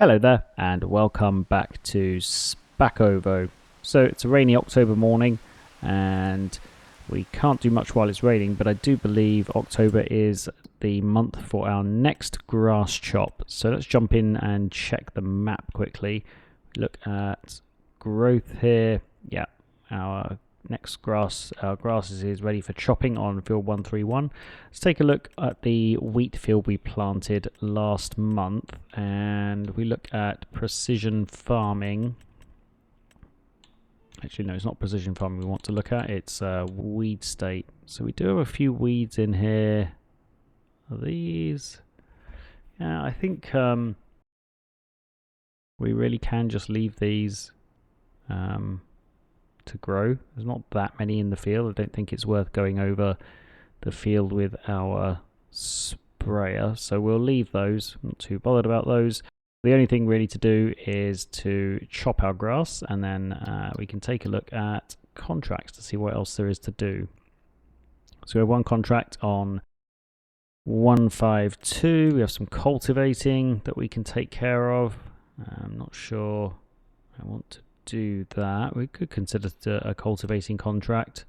Hello there and welcome back to Szpakowo. So it's a rainy October morning and we can't do much while it's raining, but I do believe October is the month for our next grass chop. So let's jump in and check the map quickly. Look at growth here. Yeah, our next grass, our grass is ready for chopping on field 131. Let's take a look at the wheat field we planted last month, and we look at precision farming. Actually, no, it's not precision farming we want to look at, it's weed state. So we do have a few weeds in here. Are these? Yeah, I think we really can just leave these to grow. There's not that many in the field. I don't think it's worth going over the field with our sprayer, so we'll leave those. I'm not too bothered about those. The only thing really to do is to chop our grass, and then we can take a look at contracts to see what else there is to do. So we have one contract on 152. We have some cultivating that we can take care of. I'm not sure I want to do that. We could consider a cultivating contract.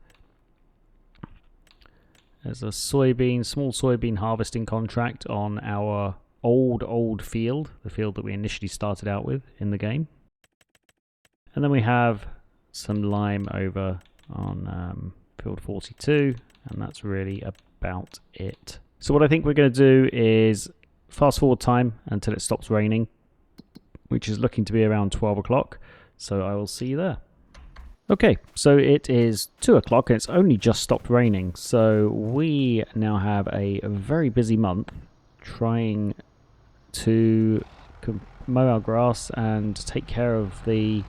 There's a small soybean harvesting contract on our old field, the field that we initially started out with in the game. And then we have some lime over on field 42, and that's really about it. So what I think we're going to do is fast forward time until it stops raining, which is looking to be around 12 o'clock. So I will see you there. Okay, so it is 2 o'clock and it's only just stopped raining. So we now have a very busy month trying to mow our grass and take care of the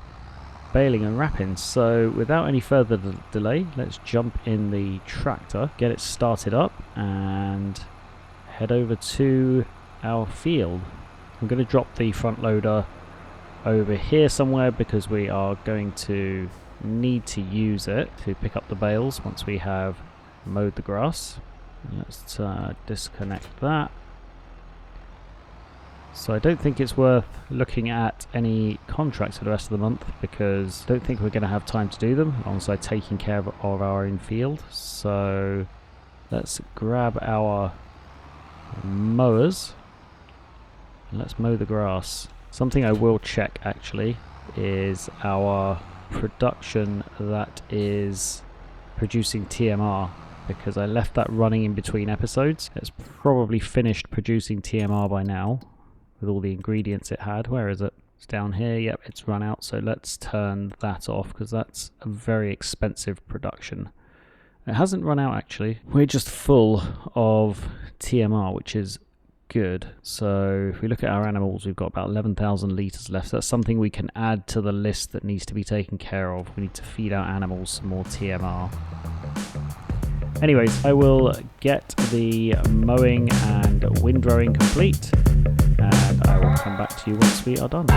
baling and wrapping. So without any further delay, let's jump in the tractor, get it started up and head over to our field. I'm going to drop the front loader over here somewhere because we are going to need to use it to pick up the bales once we have mowed the grass. Let's disconnect that. So I don't think it's worth looking at any contracts for the rest of the month because I don't think we're going to have time to do them alongside taking care of our own field. So let's grab our mowers and let's mow the grass. Something I will check actually is our production that is producing TMR, because I left that running in between episodes. It's probably finished producing TMR by now with all the ingredients it had. Where is it? It's down here. Yep, it's run out. So let's turn that off because that's a very expensive production. It hasn't run out actually. We're just full of TMR, which is good. So if we look at our animals, we've got about 11,000 litres left. That's something we can add to the list that needs to be taken care of. We need to feed our animals some more TMR. Anyways, I will get the mowing and windrowing complete and I will come back to you once we are done.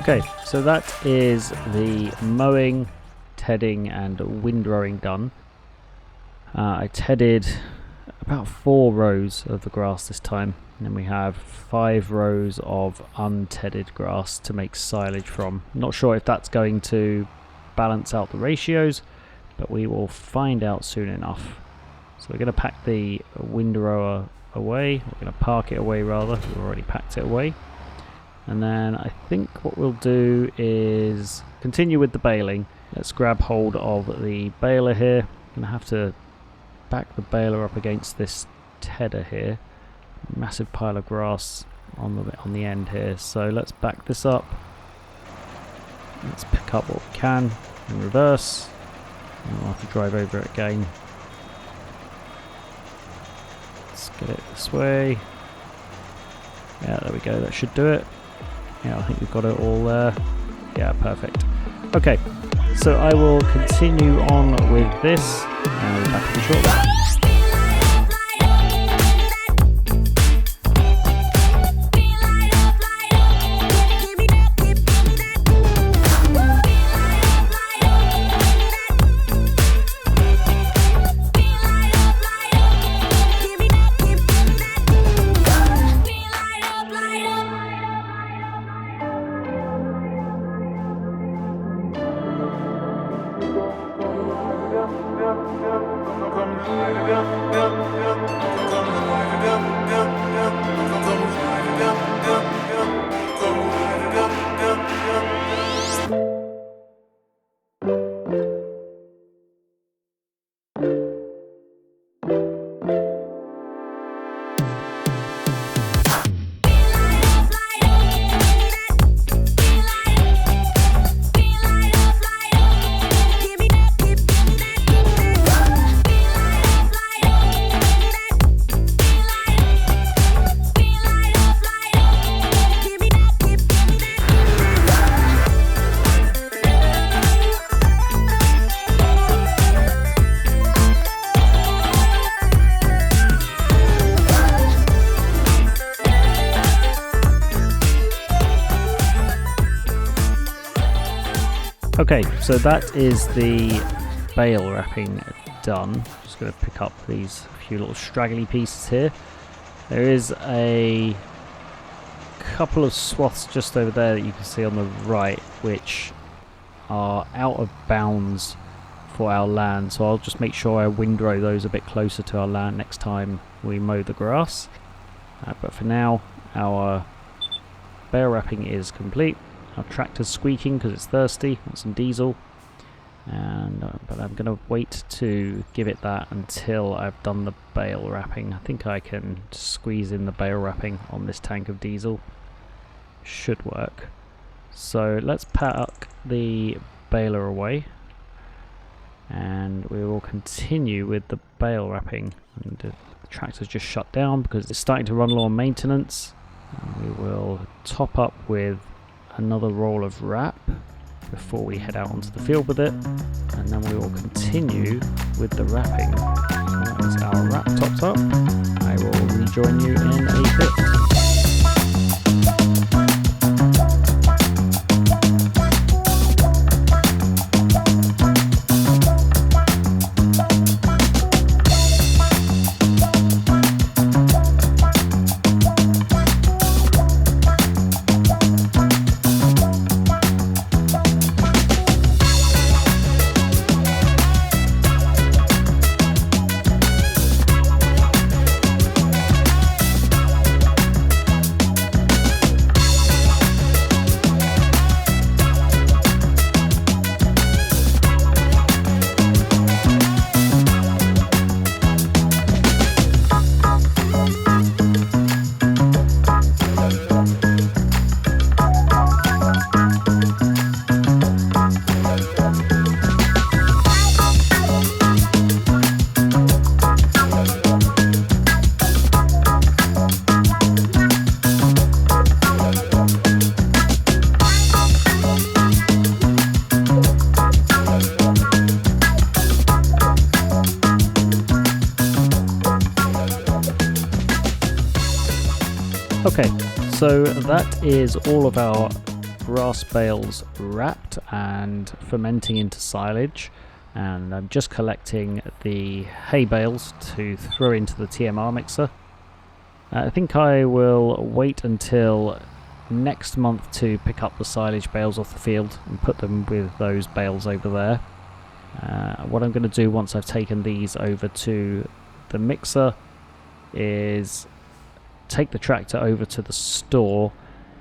Okay, so that is the mowing, tedding and windrowing done. I tedded about 4 rows of the grass this time, and then we have 5 rows of untedded grass to make silage from. Not sure if that's going to balance out the ratios, but we will find out soon enough. So we're going to pack the windrower away, we're going to park it away rather, we've already packed it away. And then I think what we'll do is continue with the baling. Let's grab hold of the baler here. I'm going to have to back the baler up against this tedder here. Massive pile of grass on the end here. So let's back this up. Let's pick up what we can in reverse. And we'll have to drive over it again. Let's get it this way. Yeah, there we go. That should do it. Yeah, I think we've got it all there. Yeah, perfect. Okay, so I will continue on with this, and we'll be back in shortly. Okay, so that is the bale wrapping done. Just going to pick up these few little straggly pieces here. There is a couple of swaths just over there that you can see on the right, which are out of bounds for our land. So I'll just make sure I windrow those a bit closer to our land next time we mow the grass. But for now, our bale wrapping is complete. Our tractor's squeaking because it's thirsty, want some diesel, and but I'm going to wait to give it that until I've done the bale wrapping. I think I can squeeze in the bale wrapping on this tank of diesel. Should work. So let's pack the baler away, and we will continue with the bale wrapping. And the tractor's just shut down because it's starting to run low on maintenance. And we will top up with another roll of wrap before we head out onto the field with it, and then we will continue with the wrapping. Once our wrap topped up, I will rejoin you in a bit. Okay, so that is all of our grass bales wrapped and fermenting into silage, and I'm just collecting the hay bales to throw into the TMR mixer. I think I will wait until next month to pick up the silage bales off the field and put them with those bales over there. What I'm going to do once I've taken these over to the mixer is take the tractor over to the store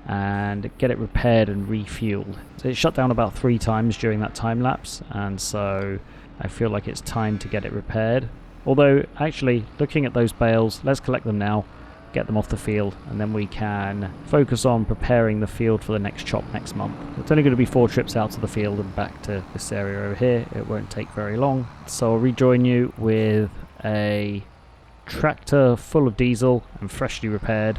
and get it repaired and refueled. So it shut down about 3 times during that time lapse, and so I feel like it's time to get it repaired. Although actually, looking at those bales, let's collect them now, get them off the field, and then we can focus on preparing the field for the next chop next month. It's only going to be 4 trips out to the field and back to this area over here. It won't take very long. So I'll rejoin you with a tractor full of diesel and freshly repaired.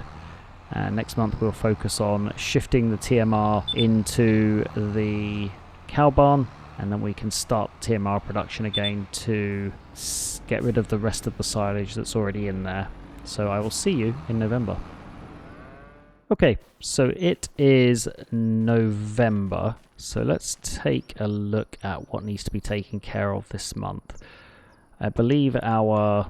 And next month we'll focus on shifting the TMR into the cow barn, and then we can start TMR production again to get rid of the rest of the silage that's already in there. So I will see you in November. Okay, so it is November, so let's take a look at what needs to be taken care of this month. I believe our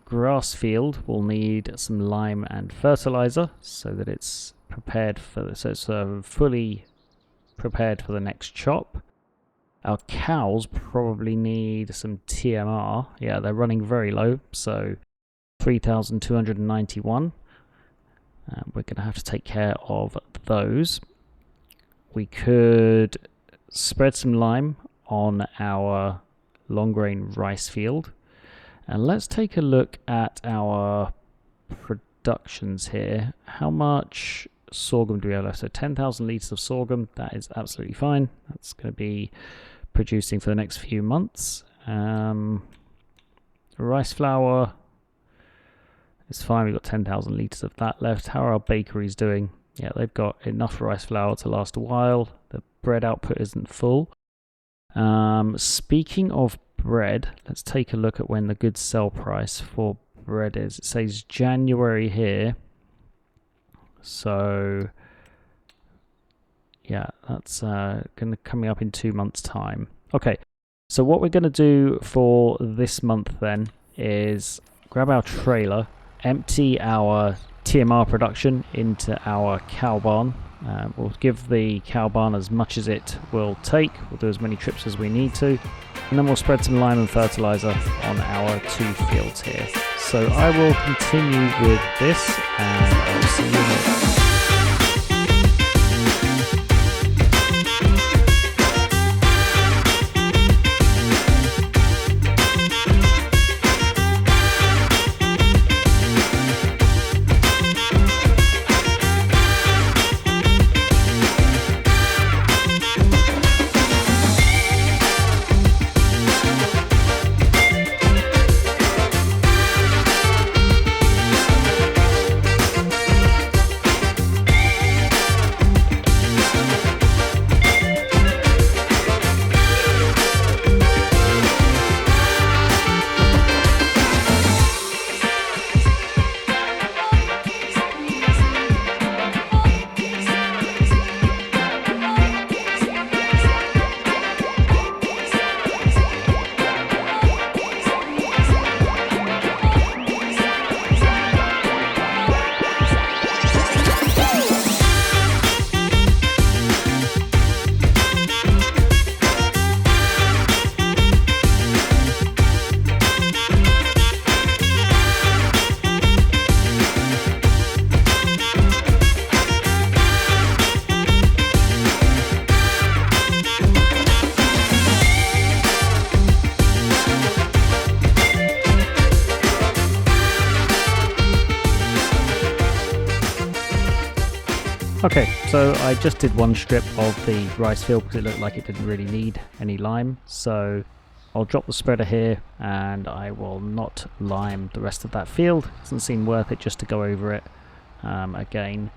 grass field will need some lime and fertilizer so that it's prepared for fully prepared for the next chop. Our cows probably need some TMR. Yeah, they're running very low, so 3,291. We're going to have to take care of those. We could spread some lime on our long grain rice field. And let's take a look at our productions here. How much sorghum do we have left? So 10,000 litres of sorghum. That is absolutely fine. That's going to be producing for the next few months. Rice flour is fine. We've got 10,000 litres of that left. How are our bakeries doing? Yeah, they've got enough rice flour to last a while. The bread output isn't full. Speaking of bread, let's take a look at when the good sell price for bread is. It says January here, so yeah, that's coming up in 2 months time. Okay, so what we're going to do for this month then is grab our trailer, empty our TMR production into our cow barn. We'll give the cow barn as much as it will take. We'll do as many trips as we need to, and then we'll spread some lime and fertilizer on our 2 fields here. So I will continue with this, and I'll see you later. Okay, so I just did 1 strip of the rice field because it looked like it didn't really need any lime. So I'll drop the spreader here and I will not lime the rest of that field. Doesn't seem worth it just to go over it again.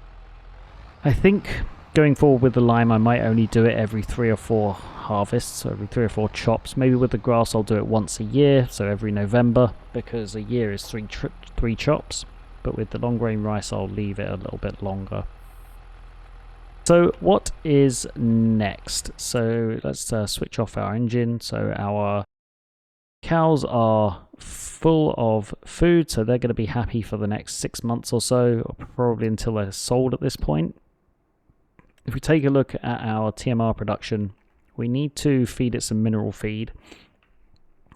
I think going forward with the lime I might only do it every 3 or 4 harvests, so every 3 or 4 chops. Maybe with the grass I'll do it once a year, so every November, because a year is 3 chops. But with the long grain rice I'll leave it a little bit longer. So what is next? So let's switch off our engine. So our cows are full of food, so they're going to be happy for the next 6 months or so, or probably until they're sold at this point. If we take a look at our TMR production, we need to feed it some mineral feed,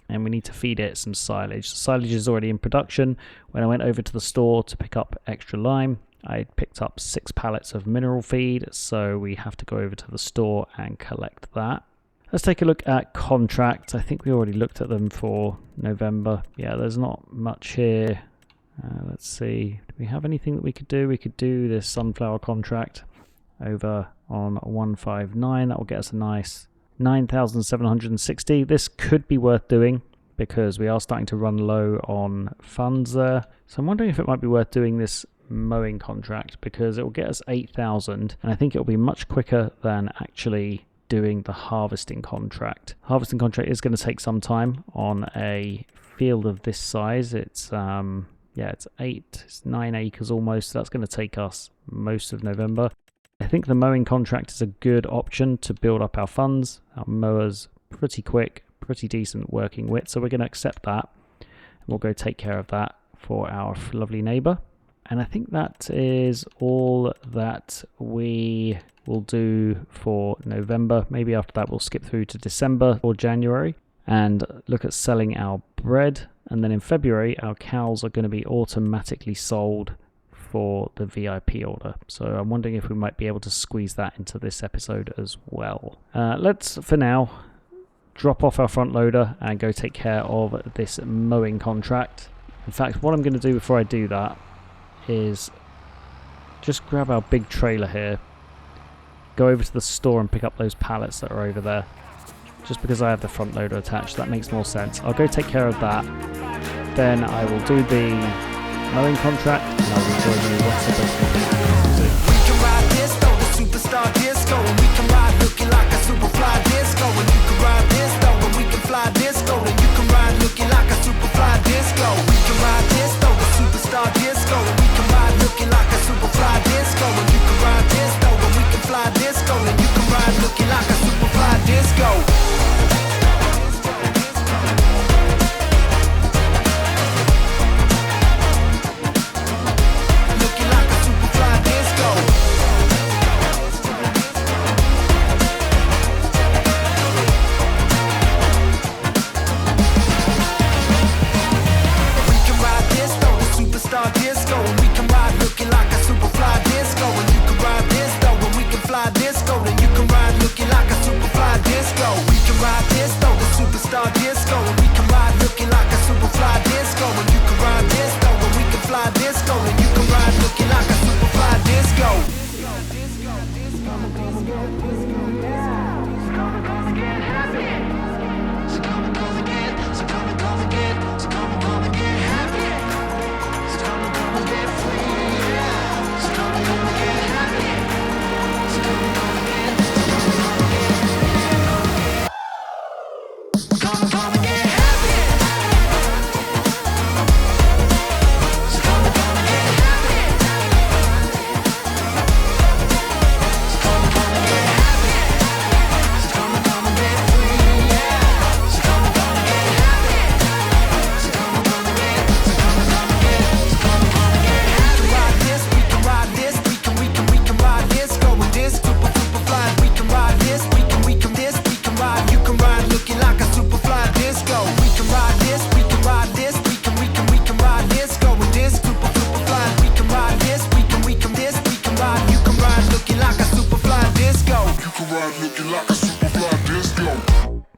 and we need to feed it some silage. The silage is already in production. When I went over to the store to pick up extra lime, I picked up 6 pallets of mineral feed, so we have to go over to the store and collect that. Let's take a look at contracts. I think we already looked at them for November. Yeah, there's not much here. Let's see. Do we have anything that we could do? We could do this sunflower contract over on 159. That will get us a nice 9,760. This could be worth doing because we are starting to run low on funds there. So I'm wondering if it might be worth doing this mowing contract because it will get us 8,000, and I think it will be much quicker than actually doing the harvesting contract. Harvesting contract is going to take some time on a field of this size. It's it's 9 acres almost. So that's going to take us most of November. I think the mowing contract is a good option to build up our funds. Our mower's pretty quick, pretty decent working width, so we're going to accept that. We'll go take care of that for our lovely neighbor. And I think that is all that we will do for November. Maybe after that we'll skip through to December or January and look at selling our bread. And then in February, our cows are going to be automatically sold for the VIP order. So I'm wondering if we might be able to squeeze that into this episode as well. Let's, for now, drop off our front loader and go take care of this mowing contract. In fact, what I'm going to do before I do that is just grab our big trailer here, go over to the store and pick up those pallets that are over there. Just because I have the front loader attached, that makes more sense. I'll go take care of that. Then I will do the mowing contract and I will join you once the best do. We can ride this though, the superstar disco, and we can ride looking like a superfly disco, and you can ride this though, and we can fly disco, and you can ride looking like a superfly disco. We can ride this though, the superstar disco, and we can ride looking like a superfly disco, and you can ride this though, and we can fly disco, and you can ride looking like a superfly disco.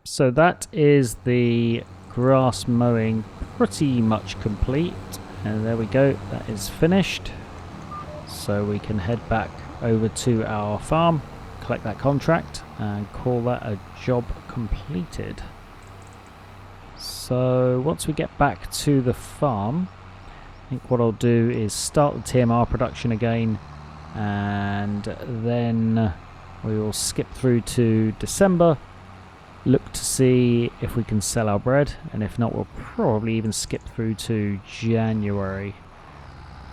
So that is the grass mowing pretty much complete, and there we go, that is finished. So we can head back over to our farm, collect that contract and call that a job completed. So once we get back to the farm, I think what I'll do is start the TMR production again, and then we will skip through to December, look to see if we can sell our bread, and if not, we'll probably even skip through to January.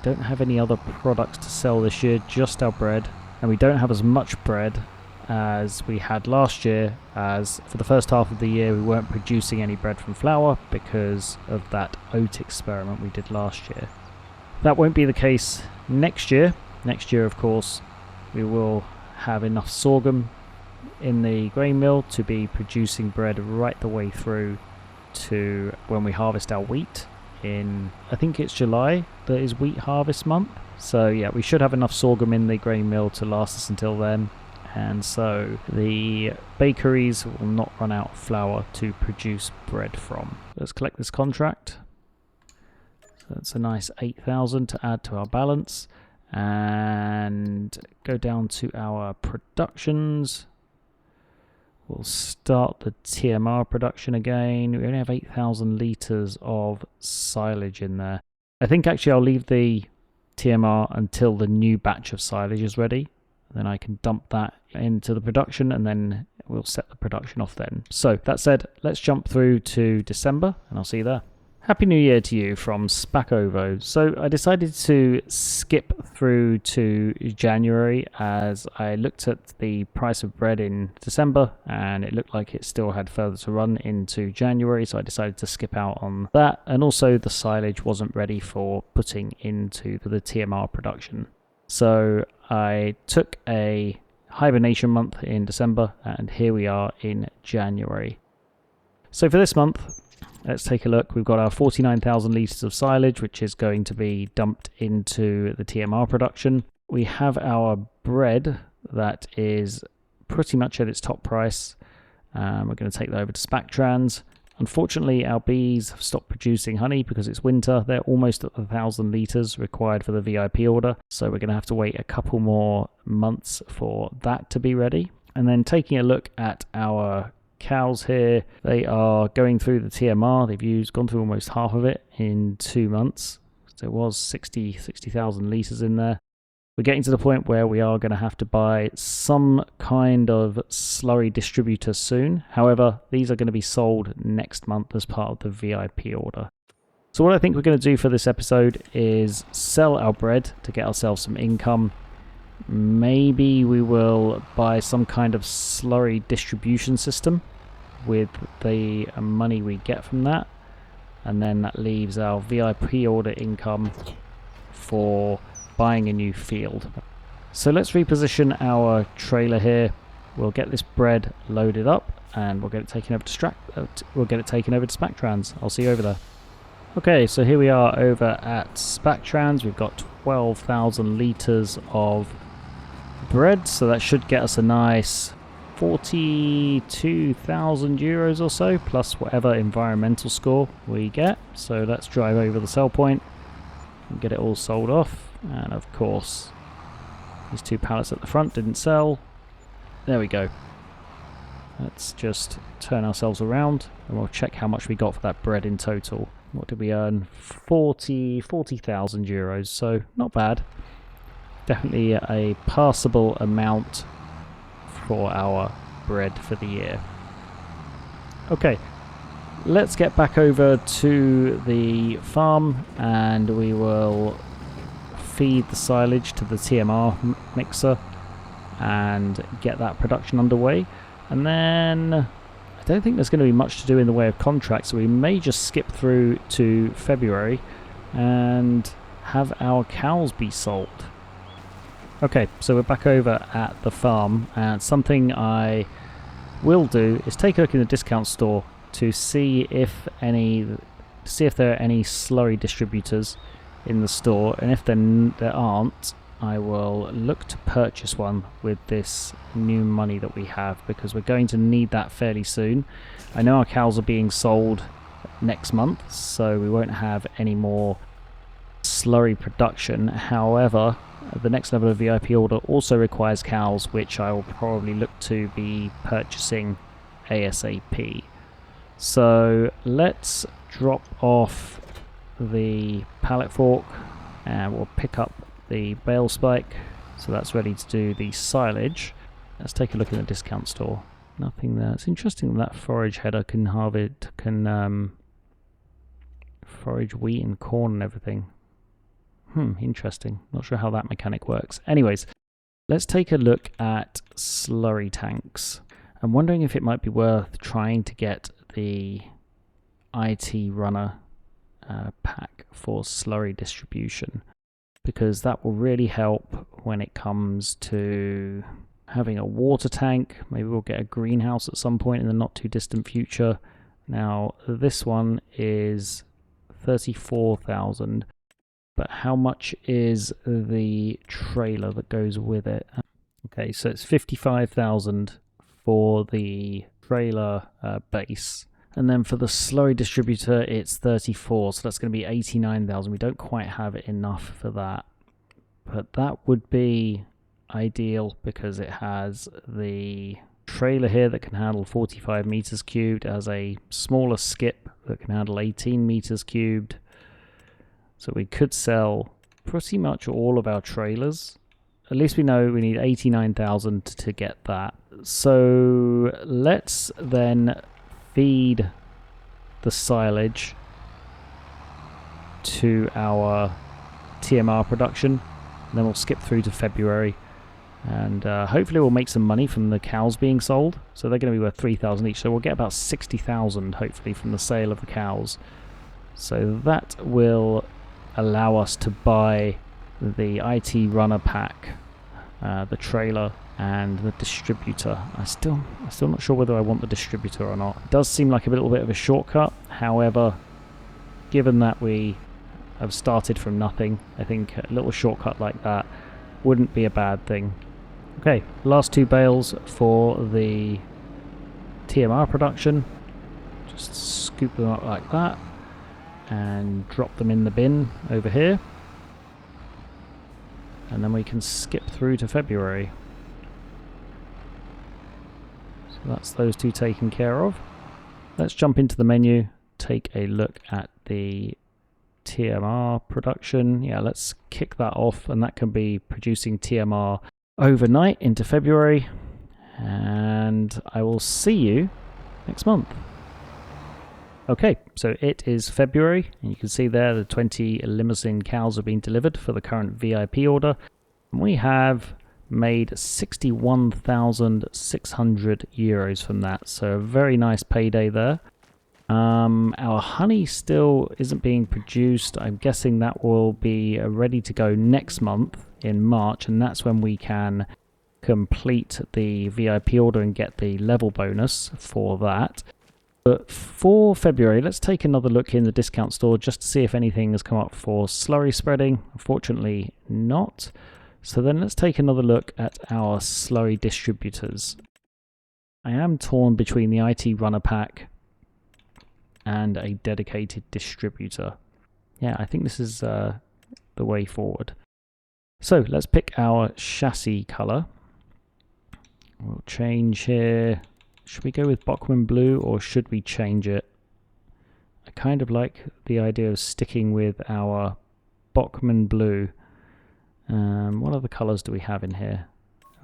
Don't have any other products to sell this year, just our bread. and we don't have as much bread as we had last year, as for the first half of the year we weren't producing any bread from flour because of that oat experiment we did last year. That won't be the case next year. Next year, of course, we will have enough sorghum in the grain mill to be producing bread right the way through to when we harvest our wheat in, I think it's July that is wheat harvest month. So yeah, we should have enough sorghum in the grain mill to last us until then. And so the bakeries will not run out of flour to produce bread from. Let's collect this contract. So that's a nice 8,000 to add to our balance. And go down to our productions. We'll start the TMR production again. We only have 8,000 litres of silage in there. I think actually I'll leave the TMR until the new batch of silage is ready. Then I can dump that into the production and then we'll set the production off then. So that said, let's jump through to December and I'll see you there. Happy New Year to you from Szpakowo. So I decided to skip through to January as I looked at the price of bread in December and it looked like it still had further to run into January, so I decided to skip out on that, and also the silage wasn't ready for putting into the TMR production. So I took a hibernation month in December and here we are in January. So for this month, let's take a look. We've got our 49,000 litres of silage, which is going to be dumped into the TMR production. We have our bread that is pretty much at its top price. We're going to take that over to Spactrans. Unfortunately, our bees have stopped producing honey because it's winter. They're almost at the 1,000 litres required for the VIP order. So we're going to have to wait a couple more months for that to be ready. And then taking a look at our cows here, they are going through the TMR. They've gone through almost half of it in 2 months. So it was 60,000 litres in there. We're getting to the point where we are going to have to buy some kind of slurry distributor soon. However, these are going to be sold next month as part of the VIP order. So what I think we're going to do for this episode is sell our bread to get ourselves some income. Maybe we will buy some kind of slurry distribution system with the money we get from that. And then that leaves our VIP order income for buying a new field. So let's reposition our trailer here. We'll get this bread loaded up and we'll get it taken over to Spactrans. I'll see you over there. Okay, so here we are over at Spactrans. We've got 12,000 litres of bread, so that should get us a nice 42,000 euros or so, plus whatever environmental score we get. So let's drive over the sell point and get it all sold off. And of course, these 2 pallets at the front didn't sell. There we go. Let's just turn ourselves around and we'll check how much we got for that bread in total. What did we earn? 40,000 euros, so not bad. Definitely a passable amount for our bread for the year. Okay, let's get back over to the farm and we will feed the silage to the TMR mixer and get that production underway. And then I don't think there's going to be much to do in the way of contracts, so we may just skip through to February and have our cows be sold. Okay, so we're back over at the farm, and something I will do is take a look in the discount store to see if there are any slurry distributors in the store, and if there aren't, I will look to purchase one with this new money that we have, because we're going to need that fairly soon. I know our cows are being sold next month, so we won't have any more slurry production. However, the next level of VIP order also requires cows, which I will probably look to be purchasing ASAP. So let's drop off the pallet fork and we'll pick up the bale spike, so that's ready to do the silage. Let's take a look in the discount store. Nothing there. It's interesting that forage header can forage wheat and corn and everything. Interesting. Not sure how that mechanic works. Anyways, Let's take a look at slurry tanks. I'm wondering if it might be worth trying to get the IT runner pack for slurry distribution, because that will really help when it comes to having a water tank. Maybe we'll get a greenhouse at some point in the not too distant future. Now this one is 34,000, but how much is the trailer that goes with it? Okay, so it's 55,000 for the trailer base, and then for the slurry distributor it's 34, so that's going to be 89,000. We don't quite have enough for that, but that would be ideal because it has the trailer here that can handle 45 meters cubed. It has a smaller skip that can handle 18 meters cubed. So we could sell pretty much all of our trailers. At least we know we need 89,000 to get that. So let's then feed the silage to our TMR production. And then we'll skip through to February. And hopefully we'll make some money from the cows being sold. So they're going to be worth 3,000 each. So we'll get about 60,000 hopefully from the sale of the cows. So that will allow us to buy the IT runner pack, the trailer, and the distributor. I'm still not sure whether I want the distributor or not. It does seem like a little bit of a shortcut. However, given that we have started from nothing, I think a little shortcut like that wouldn't be a bad thing. Okay, last 2 bales for the TMR production. Just scoop them up like that and drop them in the bin over here, and then we can skip through to February. So that's those 2 taken care of. Let's jump into the menu, take a look at the TMR production. Yeah, let's kick that off, and that can be producing TMR overnight into February, and I will see you next month. Okay, so it is February, and you can see there the 20 limousine cows have been delivered for the current VIP order. We have made 61,600 euros from that, so a very nice payday there. Our honey still isn't being produced. I'm guessing that will be ready to go next month in March, and that's when we can complete the VIP order and get the level bonus for that. But for February, let's take another look in the discount store just to see if anything has come up for slurry spreading. Unfortunately not. So then let's take another look at our slurry distributors. I am torn between the IT runner pack and a dedicated distributor. Yeah, I think this is the way forward. So let's pick our chassis color. We'll change here. Should we go with Bachmann blue, or should we change it? I kind of like the idea of sticking with our Bachmann blue. What other colors do we have in here?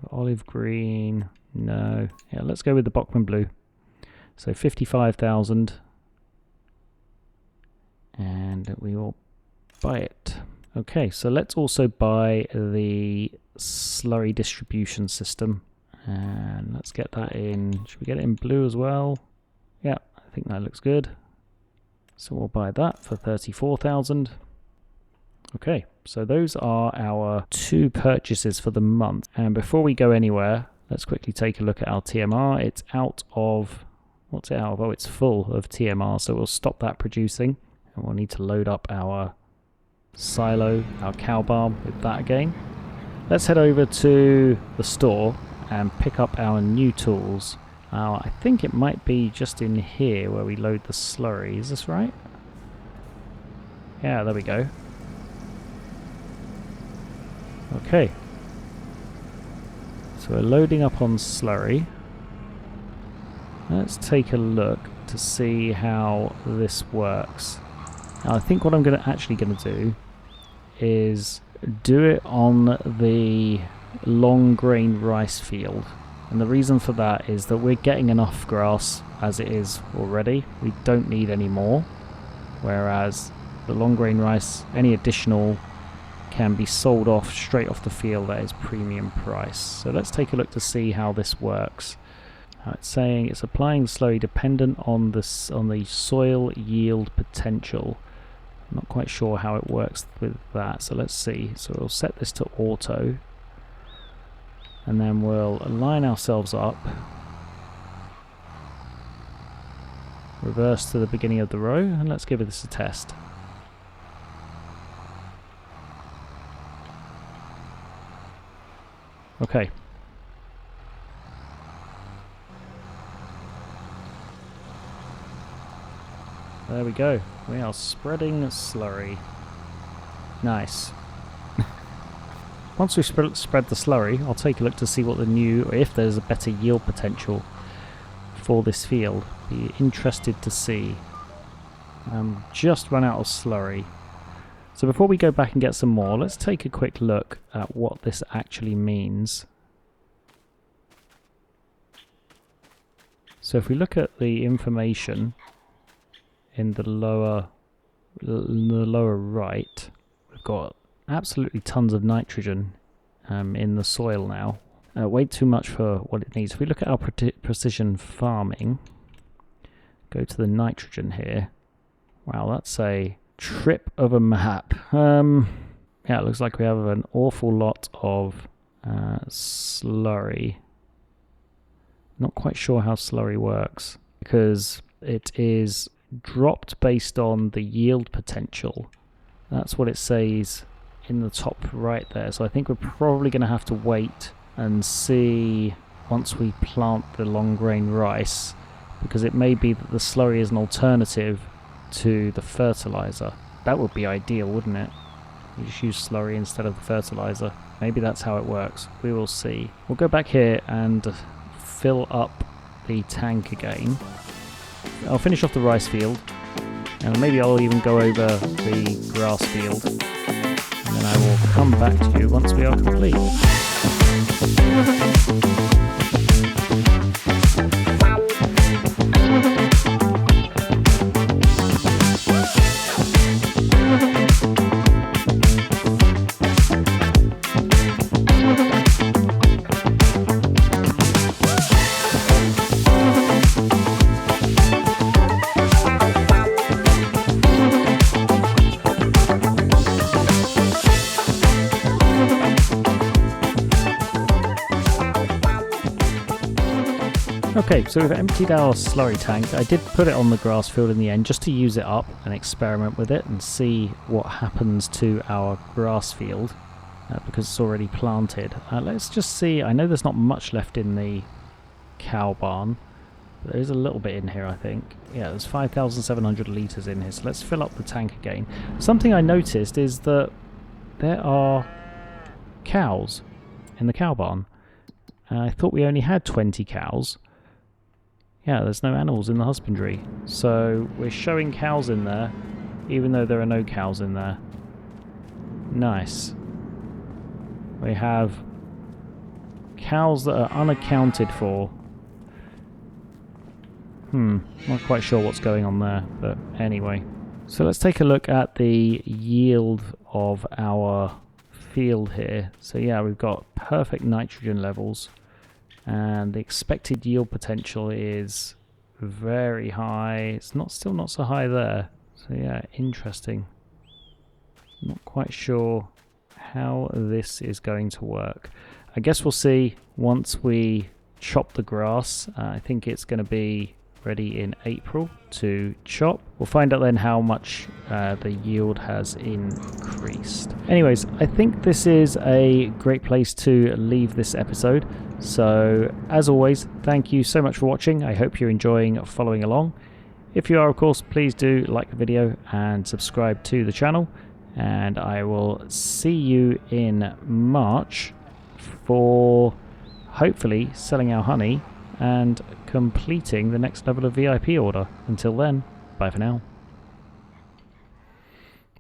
Olive green. No. Yeah, let's go with the Bachmann blue. So 55,000. And we will buy it. Okay, so let's also buy the slurry distribution system. And let's get that in. Should we get it in blue as well? Yeah, I think that looks good. So we'll buy that for 34,000. Okay, so those are our 2 purchases for the month. And before we go anywhere, let's quickly take a look at our TMR. It's out of... What's it out of? Oh, it's full of TMR, so we'll stop that producing. And we'll need to load up our silo, our cow barn with that again. Let's head over to the store and pick up our new tools. I think it might be just in here where we load the slurry. Is this right? Yeah, there we go. Okay. So we're loading up on slurry. Let's take a look to see how this works. Now, I think what I'm actually going to do is do it on the long grain rice field. And the reason for that is that we're getting enough grass as it is already. We don't need any more. Whereas the long grain rice, any additional can be sold off straight off the field at its premium price. So let's take a look to see how this works. It's saying it's applying the slurry dependent on the soil yield potential. I'm not quite sure how it works with that, so let's see. So we'll set this to auto, and then we'll line ourselves up, reverse to the beginning of the row, and let's give this a test. Okay. There we go. We are spreading slurry. Nice. Once we spread the slurry, I'll take a look to see what the new, or if there's a better yield potential for this field. Be interested to see. Just run out of slurry. So before we go back and get some more, let's take a quick look at what this actually means. So if we look at the information in the lower right, we've got absolutely tons of nitrogen in the soil now. Way too much for what it needs. If we look at our precision farming, go to the nitrogen here. Wow, that's a trip of a map. Yeah, it looks like we have an awful lot of slurry. Not quite sure how slurry works, because it is dropped based on the yield potential. That's what it says in the top right there. So I think we're probably going to have to wait and see once we plant the long grain rice, because it may be that the slurry is an alternative to the fertilizer. That would be ideal, wouldn't it? You just use slurry instead of the fertilizer. Maybe that's how it works. We will see. We'll go back here and fill up the tank again. I'll finish off the rice field, and maybe I'll even go over the grass field, and then I will come back to you once we are complete. Okay, so we've emptied our slurry tank. I did put it on the grass field in the end just to use it up and experiment with it and see what happens to our grass field because it's already planted. Let's just see. I know there's not much left in the cow barn. There is a little bit in here, I think. Yeah, there's 5,700 litres in here, so let's fill up the tank again. Something I noticed is that there are cows in the cow barn. I thought we only had 20 cows. Yeah, there's no animals in the husbandry. So we're showing cows in there, even though there are no cows in there. Nice. We have cows that are unaccounted for. Not quite sure what's going on there, but anyway. So let's take a look at the yield of our field here. So yeah, we've got perfect nitrogen levels. And the expected yield potential is very high. It's still not so high there. So yeah, interesting. Not quite sure how this is going to work. I guess we'll see once we chop the grass. I think it's going to be ready in April to chop. We'll find out then how much the yield has increased. Anyways, I think this is a great place to leave this episode. So, as always, thank you so much for watching. I hope you're enjoying following along. If you are, of course, please do like the video and subscribe to the channel. And I will see you in March for hopefully selling our honey and completing the next level of VIP order. Until then, bye for now.